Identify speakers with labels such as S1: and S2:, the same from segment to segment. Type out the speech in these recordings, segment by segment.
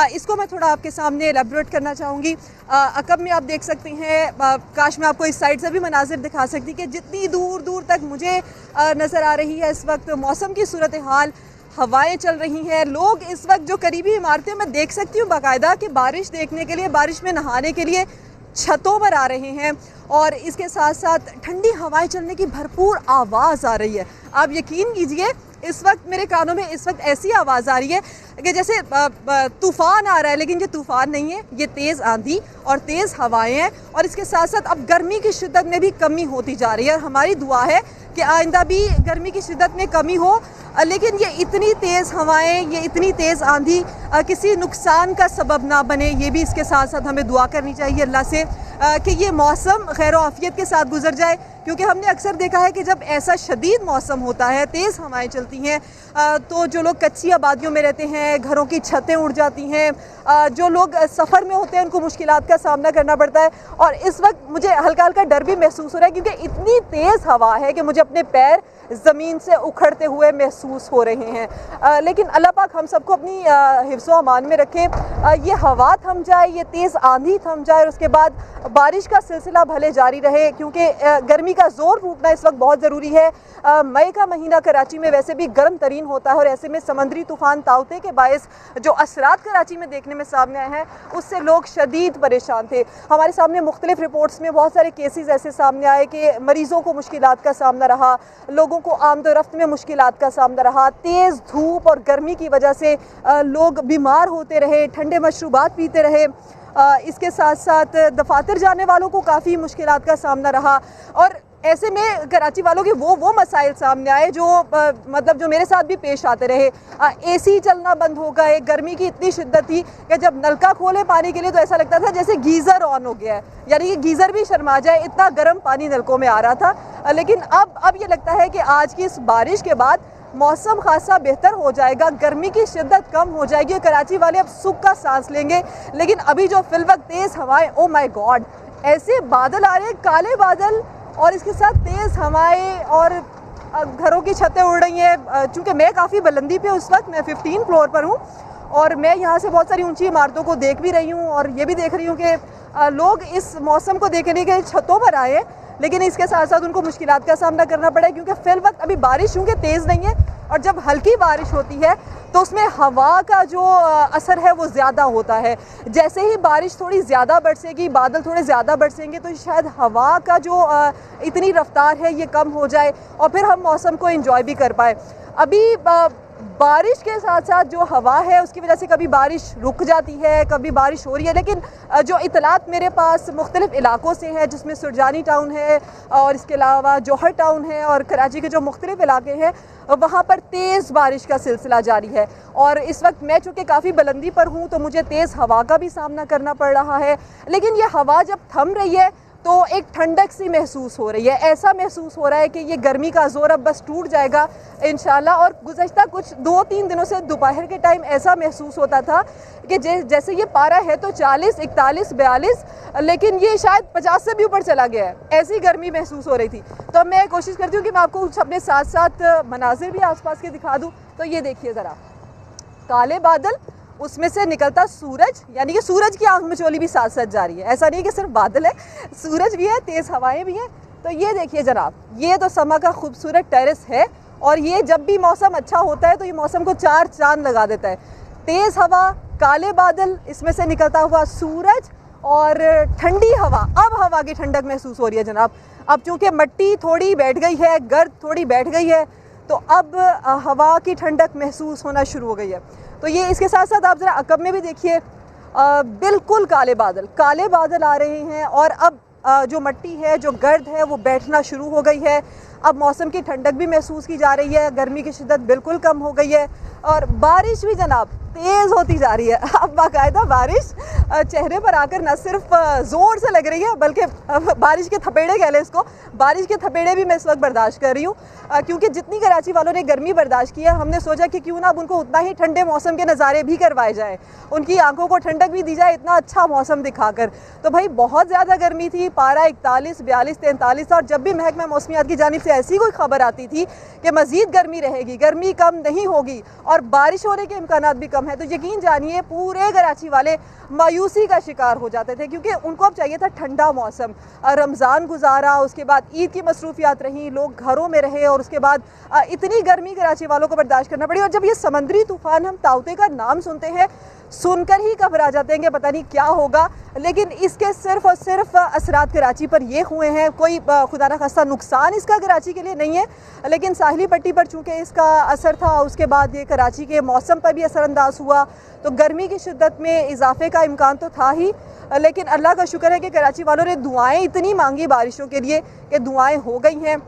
S1: इसको मैं थोड़ा आपके सामने एलेबोरेट करना चाहूँगी। अकब में आप देख सकते हैं, काश मैं आपको इस साइड से भी मनाजिर दिखा सकती कि जितनी दूर दूर तक मुझे नज़र आ रही है इस वक्त मौसम की सूरत हाल, हवाएं चल रही हैं। लोग इस वक्त जो करीबी इमारतें मैं देख सकती हूँ बाकायदा कि बारिश देखने के लिए, बारिश में नहाने के लिए छतों पर आ रहे हैं और इसके साथ साथ ठंडी हवाएं चलने की भरपूर आवाज़ आ रही है। आप यकीन कीजिए इस वक्त मेरे कानों में इस वक्त ऐसी आवाज़ आ रही है कि जैसे तूफ़ान आ रहा है, लेकिन ये तूफ़ान नहीं है, ये तेज़ आंधी और तेज़ हवाएं हैं। और इसके साथ साथ अब गर्मी की शिद्दत में भी कमी होती जा रही है और हमारी दुआ है कि आइंदा भी गर्मी की शिद्दत में कमी हो। लेकिन ये इतनी तेज़ हवाएं, ये इतनी तेज़ आंधी किसी नुकसान का सबब ना बने, ये भी इसके साथ साथ हमें दुआ करनी चाहिए अल्लाह से कि ये मौसम खैर आफियत के साथ गुजर जाए। क्योंकि हमने अक्सर देखा है कि जब ऐसा शदीद मौसम होता है, तेज़ हवाएं चलती हैं, तो जो लोग कच्ची आबादियों में रहते हैं, घरों की छतें उड़ जाती हैं, जो लोग सफ़र में होते हैं उनको मुश्किलात का सामना करना पड़ता है। और इस वक्त मुझे हल्का हल्का डर भी महसूस हो रहा है क्योंकि इतनी तेज़ हवा है कि मुझे अपने पैर ज़मीन से उखड़ते हुए महसूस हो रहे हैं। लेकिन अल्लाह पाक हम सबको अपनी हिफ्ज़ व अमान में रखे, ये हवा थम जाए, ये तेज़ आंधी थम जाए और उसके बाद बारिश का सिलसिला भले जारी रहे क्योंकि गर्मी का ज़ोर रूठना इस वक्त बहुत ज़रूरी है। मई का महीना कराची में वैसे भी गर्म तरीन होता है और ऐसे में समंदरी तूफ़ान ताउते के बायस जो असरात कराची में देखने में सामने आए हैं उससे लोग शदीद परेशान थे। हमारे सामने मुख्तलिफ रिपोर्ट्स में बहुत सारे केसेस ऐसे सामने आए कि मरीज़ों को मुश्किलात का सामना रहा, लोगों को आमदोरफ्त में मुश्किलात का सामना रहा, तेज़ धूप और गर्मी की वजह से लोग बीमार होते रहे, ठंडे मशरूबात पीते रहे। इसके साथ साथ दफातर जाने वालों को काफ़ी मुश्किलात का सामना रहा और ऐसे में कराची वालों के वो मसाइल सामने आए जो मतलब जो मेरे साथ भी पेश आते रहे। एसी चलना बंद हो गए, गर्मी की इतनी शिद्दत थी कि जब नलका खोले पानी के लिए तो ऐसा लगता था जैसे गीज़र ऑन हो गया है, यानी कि गीज़र भी शर्मा जाए, इतना गर्म पानी नलकों में आ रहा था। लेकिन अब ये लगता है कि आज की इस बारिश के बाद मौसम खासा बेहतर हो जाएगा, गर्मी की शिद्दत कम हो जाएगी, कराची वाले अब सुख का सांस लेंगे। लेकिन अभी जो फिलवक्त तेज़ हवाएं, ओ माय गॉड, ऐसे बादल आ रहे हैं, काले बादल और इसके साथ तेज़ हवाएं और घरों की छतें उड़ रही हैं। चूँकि मैं काफ़ी बुलंदी पे उस वक्त मैं 15 फ्लोर पर हूँ और मैं यहाँ से बहुत सारी ऊंची इमारतों को देख भी रही हूँ और ये भी देख रही हूँ कि लोग इस मौसम को देखने के छतों पर आए हैं, लेकिन इसके साथ साथ उनको मुश्किलात का सामना करना पड़ा क्योंकि फिल वक्त अभी बारिश चूँकि तेज़ नहीं है और जब हल्की बारिश होती है तो उसमें हवा का जो असर है वो ज़्यादा होता है। जैसे ही बारिश थोड़ी ज़्यादा बरसेगी, बादल थोड़े ज़्यादा बरसेंगे तो शायद हवा का जो इतनी रफ्तार है ये कम हो जाए और फिर हम मौसम को एंजॉय भी कर पाए। अभी बारिश के साथ साथ जो हवा है उसकी वजह से कभी बारिश रुक जाती है, कभी बारिश हो रही है, लेकिन जो इतलात मेरे पास मुख्तलिफ इलाकों से है जिसमें सुरजानी टाउन है और इसके अलावा जौहर टाउन है और कराची के जो मुख्तलिफ इलाके हैं वहाँ पर तेज़ बारिश का सिलसिला जारी है। और इस वक्त मैं चूँकि काफ़ी बुलंदी पर हूँ तो मुझे तेज़ हवा का भी सामना करना पड़ रहा है, लेकिन ये हवा जब थम रही है तो एक ठंडक सी महसूस हो रही है। ऐसा महसूस हो रहा है कि ये गर्मी का ज़ोर अब बस टूट जाएगा इंशाल्लाह। और गुज़श्ता कुछ 2-3 दिनों से दोपहर के टाइम ऐसा महसूस होता था कि जैसे ये पारा है तो 40, 41, 42, लेकिन ये शायद 50 से भी ऊपर चला गया है, ऐसी गर्मी महसूस हो रही थी। तो मैं कोशिश करती हूँ कि मैं आपको कुछ अपने साथ साथ मनाजिर भी आसपास के दिखा दूँ। तो ये देखिए ज़रा, काले बादल, उसमें से निकलता सूरज, यानी कि सूरज की आंख मिचौली भी साथ साथ जारी है। ऐसा नहीं है कि सिर्फ बादल है, सूरज भी है, तेज़ हवाएं भी हैं। तो ये देखिए जनाब, ये तो समा का खूबसूरत टेरेस है और ये जब भी मौसम अच्छा होता है तो ये मौसम को 4 चांद लगा देता है। तेज़ हवा, काले बादल, इसमें से निकलता हुआ सूरज और ठंडी हवा। अब हवा की ठंडक महसूस हो रही है जनाब। अब चूँकि मिट्टी थोड़ी बैठ गई है, गर्द थोड़ी बैठ गई है, तो अब हवा की ठंडक महसूस होना शुरू हो गई है। तो ये इसके साथ साथ आप ज़रा अकब में भी देखिए, बिल्कुल काले बादल आ रहे हैं और अब जो मिट्टी है, जो गर्द है, वो बैठना शुरू हो गई है। अब मौसम की ठंडक भी महसूस की जा रही है, गर्मी की शिद्दत बिल्कुल कम हो गई है और बारिश भी जनाब तेज़ होती जा रही है। अब बाकायदा बारिश चेहरे पर आकर न सिर्फ ज़ोर से लग रही है बल्कि बारिश के थपेड़े कह लें इसको, बारिश के थपेड़े भी मैं इस वक्त बर्दाश्त कर रही हूँ, क्योंकि जितनी कराची वालों ने गर्मी बर्दाश्त की है, हमने सोचा कि क्यों ना अब उनको उतना ही ठंडे मौसम के नज़ारे भी करवाए जाएँ, उनकी आंखों को ठंडक भी दी जाए इतना अच्छा मौसम दिखाकर। तो भाई बहुत ज़्यादा गर्मी थी, पारा 41, 42, 43 था, और जब भी महकमा मौसमियात की जानिब से ऐसी कोई खबर आती थी कि मज़ीद गर्मी रहेगी, गर्मी कम नहीं होगी और बारिश होने के इम्कानात भी कम है, तो यकीन जानिए पूरे कराची वाले मायूसी का शिकार हो जाते थे, क्योंकि उनको अब चाहिए था ठंडा मौसम। रमज़ान गुजारा, उसके बाद ईद की मसरूफियात रहीं, लोग घरों में रहे और उसके बाद इतनी गर्मी कराची वालों को बर्दाश्त करना पड़ी। और जब ये समंदरी तूफ़ान, हम ताउते का नाम सुनते हैं, सुनकर ही घबरा जाते हैं कि पता नहीं क्या होगा, लेकिन इसके सिर्फ और सिर्फ असरात कराची पर ये हुए हैं। कोई खुदा न खास्ता नुकसान इसका कराची के लिए नहीं है, लेकिन साहिली पट्टी पर चूँकि इसका असर था, उसके बाद ये कराची के मौसम पर भी असरअंदाज हुआ, तो गर्मी की शिद्दत में इजाफे का इम्कान तो था ही, लेकिन अल्लाह का शुक्र है कि कराची वालों ने दुआएं इतनी मांगी बारिशों के लिए कि दुआएं हो गई हैं।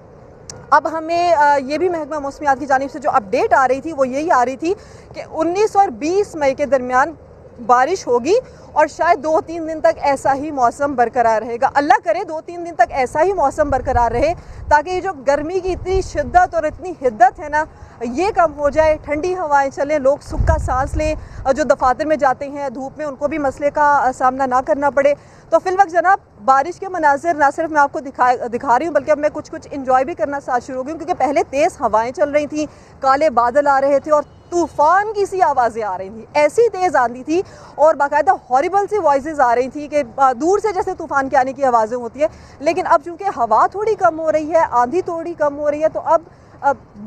S1: अब हमें ये भी महकमा मौसमियात की जानिब से जो अपडेट आ रही थी वो यही आ रही थी कि 19 और 20 मई के दरमियान बारिश होगी और शायद 2-3 दिन तक ऐसा ही मौसम बरकरार रहेगा। अल्लाह करे 2-3 दिन तक ऐसा ही मौसम बरकरार रहे, ताकि ये जो गर्मी की इतनी शिद्दत और इतनी हिद्दत है ना, ये कम हो जाए, ठंडी हवाएं चलें, लोग सुख का सांस लें, जो दफातर में जाते हैं धूप में उनको भी मसले का सामना ना करना पड़े। तो फिलवक्त जनाब बारिश के मनाजिर ना सिर्फ मैं आपको दिखा रही हूँ, बल्कि अब मैं कुछ इंजॉय भी करना स्टार्ट शुरू हो गई हूँ, क्योंकि पहले तेज़ हवाएं चल रही थी, काले बादल आ रहे थे और तूफ़ान की सी आवाज़ें आ रही थी, ऐसी तेज़ आंधी थी और बाकायदा हॉरिबल सी वॉइसेस आ रही थी कि दूर से जैसे तूफ़ान के आने की आवाज़ें होती है। लेकिन अब चूँकि हवा थोड़ी कम हो रही है, आंधी थोड़ी कम हो रही है, तो अब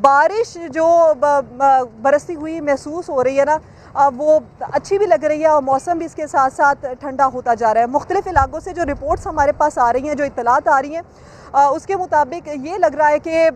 S1: बारिश जो बरसती हुई महसूस हो रही है ना, वो अच्छी भी लग रही है और मौसम भी इसके साथ साथ ठंडा होता जा रहा है। मुख्तलिफ़ इलाकों से जो रिपोर्ट्स हमारे पास आ रही हैं, जो इत्तलात आ रही हैं, उसके मुताबिक ये लग रहा है कि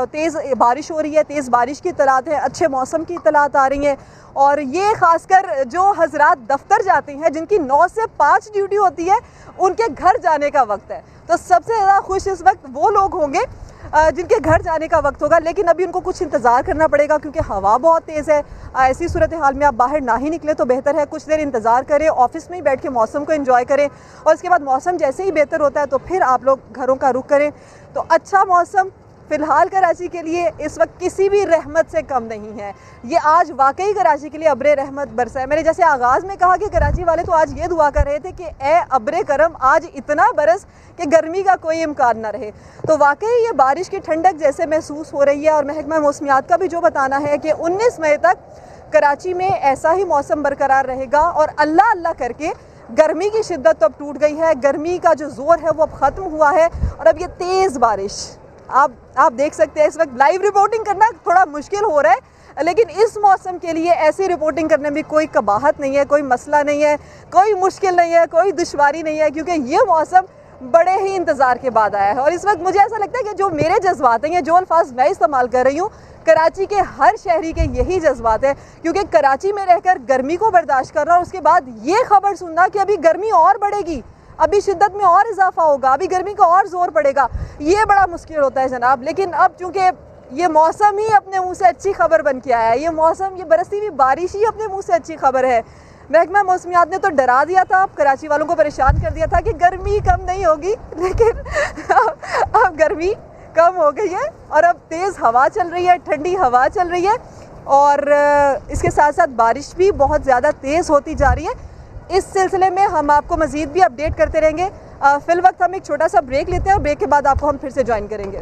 S1: तेज़ बारिश हो रही है, तेज़ बारिश की इत्तलात है, अच्छे मौसम की इत्तलात आ रही हैं। और ये ख़ासकर जो हज़रात दफ्तर जाते हैं, जिनकी 9 से 5 ड्यूटी होती है, उनके घर जाने का वक्त है, तो सबसे ज़्यादा खुश इस वक्त वो लोग होंगे जिनके घर जाने का वक्त होगा। लेकिन अभी उनको कुछ इंतज़ार करना पड़ेगा, क्योंकि हवा बहुत तेज़ है। ऐसी सूरत हाल में आप बाहर ना ही निकले तो बेहतर है, कुछ देर इंतज़ार करें, ऑफिस में ही बैठ के मौसम को एंजॉय करें, और उसके बाद मौसम जैसे ही बेहतर होता है तो फिर आप लोग घरों का रुख करें। तो अच्छा मौसम फ़िलहाल कराची के लिए इस वक्त किसी भी रहमत से कम नहीं है। ये आज वाकई कराची के लिए अब्रे रहमत बरसा है। मैंने जैसे आगाज़ में कहा कि कराची वाले तो आज ये दुआ कर रहे थे कि ए अब्रे करम आज इतना बरस कि गर्मी का कोई इम्कान ना रहे। तो वाकई ये बारिश की ठंडक जैसे महसूस हो रही है, और महकमा मौसमियात का भी जो बताना है कि 19 मई तक कराची में ऐसा ही मौसम बरकरार रहेगा, और अल्लाह अल्लाह करके गर्मी की शिद्दत तो अब टूट गई है, गर्मी का जो ज़ोर है वो अब ख़त्म हुआ है, और अब ये तेज़ बारिश आप देख सकते हैं। इस वक्त लाइव रिपोर्टिंग करना थोड़ा मुश्किल हो रहा है, लेकिन इस मौसम के लिए ऐसी रिपोर्टिंग करने में कोई कबाहत नहीं है, कोई मसला नहीं है, कोई मुश्किल नहीं है, कोई दुश्वारी नहीं है, क्योंकि ये मौसम बड़े ही इंतज़ार के बाद आया है। और इस वक्त मुझे ऐसा लगता है कि जो मेरे जज्बात हैं, जो अल्फाज मैं इस्तेमाल कर रही हूँ, कराची के हर शहरी के यही जज्बात है, क्योंकि कराची में रहकर गर्मी को बर्दाश्त करना और उसके बाद ये खबर सुनना कि अभी गर्मी और बढ़ेगी, अभी शिद्दत में और इजाफा होगा, अभी गर्मी का और जोर पड़ेगा, ये बड़ा मुश्किल होता है जनाब। लेकिन अब चूँकि ये मौसम ही अपने मुंह से अच्छी खबर बन के आया है, ये मौसम, ये बरसती हुई बारिश ही अपने मुंह से अच्छी खबर है। महकमा मौसमियात ने तो डरा दिया था, कराची वालों को परेशान कर दिया था कि गर्मी कम नहीं होगी, लेकिन अब गर्मी कम हो गई है और अब तेज़ हवा चल रही है, ठंडी हवा चल रही है, और इसके साथ साथ बारिश भी बहुत ज़्यादा तेज़ होती जा रही है। इस सिलसिले में हम आपको मज़ीद भी अपडेट करते रहेंगे। फ़िल वक्त हम एक छोटा सा ब्रेक लेते हैं और ब्रेक के बाद आपको हम फिर से ज्वाइन करेंगे।